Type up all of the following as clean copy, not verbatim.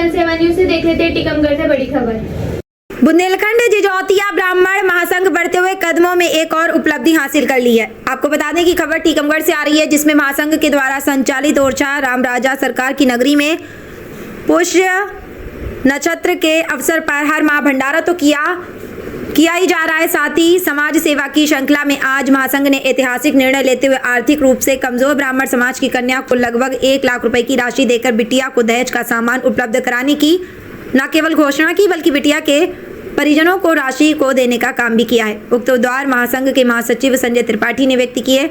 जनसेवा न्यूज से देख लेते हैं टीकमगढ़ से बड़ी खबर। बुंदेलखंड जिजौतिया ब्राह्मण महासंघ बढ़ते हुए कदमों में एक और उपलब्धि हासिल कर ली है। आपको बता दें कि खबर टीकमगढ़ से आ रही है, जिसमें महासंघ के द्वारा संचालित ओरछा रामराजा सरकार की नगरी में पुष्य नक्षत्र के अवसर पर हर माह भंडारा तो किया ही जा रहा है। साथ ही समाज सेवा की श्रृंखला में आज महासंघ ने ऐतिहासिक निर्णय लेते हुए आर्थिक रूप से कमजोर ब्राह्मण समाज की कन्या को लगभग 1 लाख रुपए की राशि देकर बिटिया को दहेज का सामान उपलब्ध कराने की न केवल घोषणा की, बल्कि बिटिया के परिजनों को राशि को देने का काम भी किया है। उक्त उद्गार महासंघ के महासचिव संजय त्रिपाठी ने व्यक्त किए।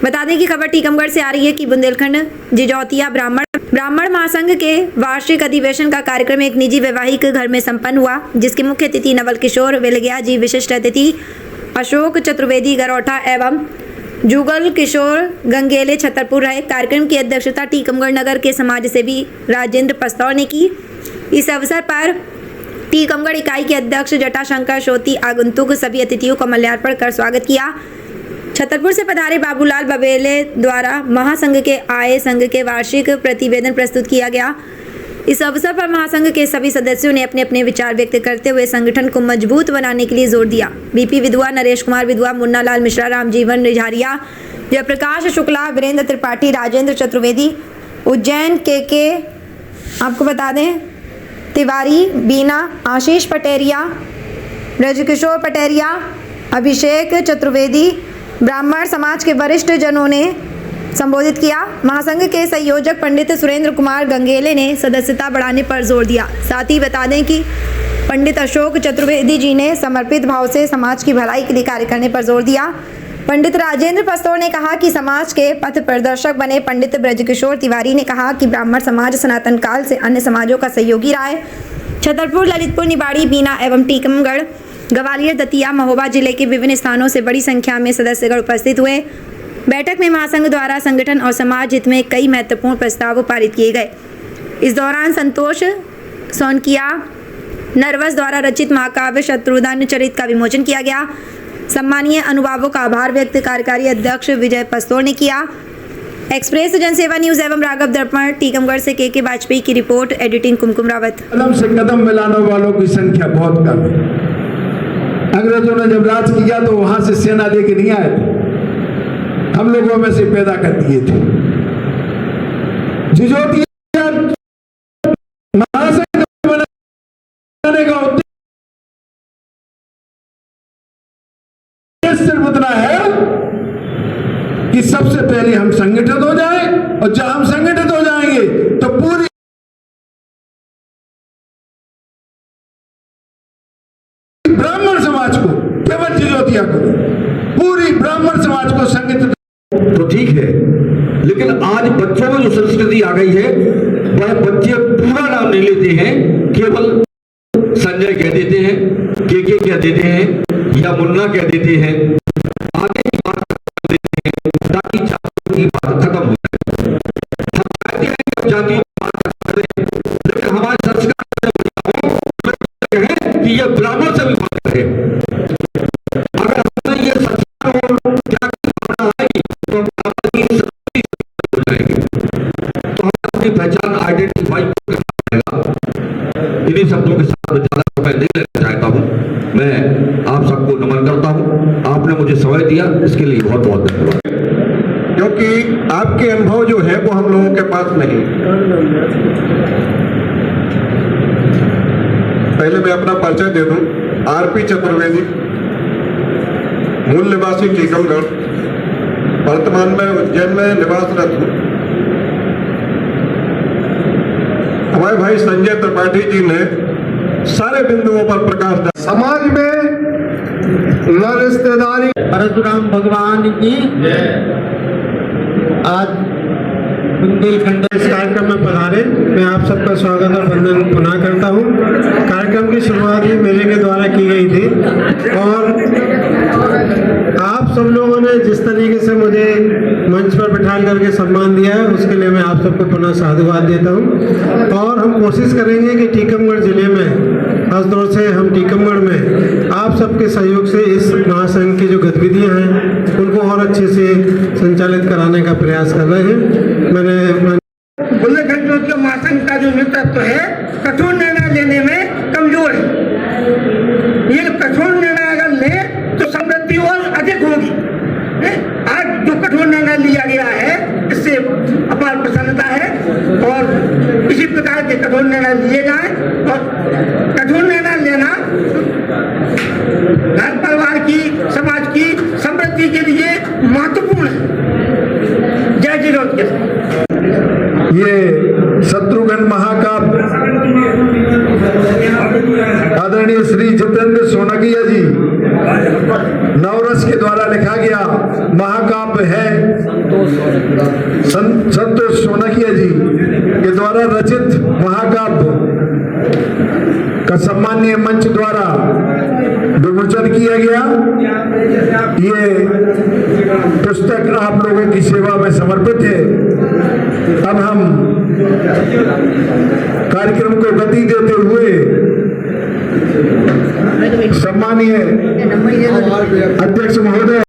बता दें कि खबर टीकमगढ़ से आ रही है कि बुंदेलखंड जिजौतिया ब्राह्मण महासंघ के वार्षिक अधिवेशन का कार्यक्रम एक निजी वैवाहिक घर में संपन्न हुआ, जिसके मुख्य अतिथि नवल किशोर वेलगिया जी, विशिष्ट अतिथि अशोक चतुर्वेदी गरौठा एवं जुगल किशोर गंगेले छतरपुर रहे। कार्यक्रम की अध्यक्षता टीकमगढ़ नगर के समाज सेवी राजेंद्र पस्तौर ने की। इस अवसर पर टीकमगढ़ इकाई के अध्यक्ष जटाशंकर शोती आगंतुक सभी अतिथियों को माल्यार्पण कर स्वागत किया। छतरपुर से पधारे बाबूलाल बबेले द्वारा महासंघ के आय संघ के वार्षिक प्रतिवेदन प्रस्तुत किया गया। इस अवसर पर महासंघ के सभी सदस्यों ने अपने अपने विचार व्यक्त करते हुए संगठन को मजबूत बनाने के लिए जोर दिया। बीपी विधवा, नरेश कुमार विधवा, मुन्ना लाल मिश्रा, रामजीवन रिझारिया, जयप्रकाश शुक्ला, वीरेंद्र त्रिपाठी, राजेंद्र चतुर्वेदी, उज्जैन के आपको बता दें तिवारी, बीना, आशीष पटेरिया, ब्रजकिशोर पटेरिया, अभिषेक चतुर्वेदी, ब्राह्मण समाज के वरिष्ठ जनों ने संबोधित किया। महासंघ के संयोजक पंडित सुरेंद्र कुमार गंगेले ने सदस्यता बढ़ाने पर जोर दिया। साथ ही बता दें कि पंडित अशोक चतुर्वेदी जी ने समर्पित भाव से समाज की भलाई के लिए कार्य करने पर जोर दिया। पंडित राजेंद्र पस्तौर ने कहा कि समाज के पथ प्रदर्शक बने पंडित ब्रजकिशोर तिवारी ने कहा कि ब्राह्मण समाज सनातन काल से अन्य समाजों का सहयोगी रहा है। छतरपुर, ललितपुर, निबाड़ी, बीना एवं टीकमगढ़, ग्वालियर, दतिया, महोबा जिले के विभिन्न स्थानों से बड़ी संख्या में सदस्यगण उपस्थित हुए। बैठक में महासंघ द्वारा संगठन और समाज हित में कई महत्वपूर्ण प्रस्ताव पारित किए गए। इस दौरान संतोष सोनकिया नरवस द्वारा रचित महाकाव्य शत्रुघ्न चरित का विमोचन किया गया। सम्मानीय अनुभावों का आभार व्यक्त कार्यकारी अध्यक्ष विजय पस्तौर ने किया। एक्सप्रेस जनसेवा न्यूज एवं राघव दर्पण टीकमगढ़ से के वाजपेयी की रिपोर्ट, एडिटिंग कुमकुम रावत। कदम से कदम मिलाने वालों की संख्या बहुत कम है। अंग्रेजों ने जब राज किया तो वहां से सेना लेके नहीं आए थे, हम लोगों में से पैदा कर दिए थे। जिजौतिया महासंघ बनाने का उद्देश्य सिर्फ इतना है कि सबसे पहले हम संगठित हो जाएं, और जब हम संगठित हो जाएंगे तो पूरी ब्राह्मण समाज को, केवल जिजौतिया को, पूरी ब्राह्मण समाज को संगठित। तो ठीक है, लेकिन आज बच्चों में जो संस्कृति आ गई है, वह बच्चे पूरा नाम नहीं लेते हैं, केवल संजय कह देते हैं, के कह देते हैं या मुन्ना कह देते हैं, आगे की बात कर देते हैं ताकि जातियों की बात खत्म हो जाए। हम चाहते हैं कि जातियों की बात करें, लेकिन हमारे संस्कार कहें कि यह ब्राह्मण से भी बात करें। अगर हमें यह संस्कार और जाति भावना आएगी तो ब्राह्मण की संस्कृति हो जाएगी। तो हम अपनी पहचान आइडेंटिफाई करना पड़ेगा। इन्हीं शब्दों के साथ ज्यादा समय नहीं लेना चाहता हूँ। मैं आप सबको नमन करता हूँ। आपने मुझे समय दिया, इसके लिए बहुत बहुत धन्यवाद। क्योंकि आपके अनुभव जो है वो हम लोगों के पास नहीं। पहले मैं अपना परिचय दे दूं। आरपी चतुर्वेदी, मूल निवासी टीकमगढ़, वर्तमान में उज्जैन में निवासरत हूं। हमारे भाई संजय त्रिपाठी जी ने सारे बिंदुओं पर प्रकाश डाला। समाज में न रिश्तेदारी, परशुराम भगवान की आज बुंदेलखंड इस कार्यक्रम में पधारे, मैं आप सबका स्वागत और वंदन पुनः करता हूँ। कार्यक्रम की शुरुआत ही मेरे के द्वारा की गई थी और आप सब लोगों ने जिस तरीके से मुझे मंच पर बिठा करके सम्मान दिया है, उसके लिए मैं आप सबको पुनः साधुवाद देता हूँ। और हम कोशिश करेंगे कि टीकमगढ़ जिले में, खासतौर से हम टीकमगढ़ में आप सबके सहयोग से इस महासंघ की जो गतिविधियाँ हैं उनको और अच्छे से संचालित कराने का प्रयास कर रहे हैं। मैंने बुंदेलखंड महासंघ का जो नेतृत्व है के कठोर निर्णय लिए जाएं और कठोर निर्णय लेना घर परिवार की, समाज की समृद्धि के लिए महत्वपूर्ण है। जय जिरोध के साथ ये शत्रुघ्न महाकाव्य आदरणीय श्री जितेंद्र सोनकिया जी नवरस के द्वारा लिखा गया महाकाव्य है। संतोष सोनकिया जी के द्वारा रचित महाकाव्य का सम्मानीय मंच द्वारा विमोचन किया गया। ये पुस्तक आप लोगों की सेवा में समर्पित है। अब हम कार्यक्रम को गति देते हुए सम्मानीय अध्यक्ष महोदय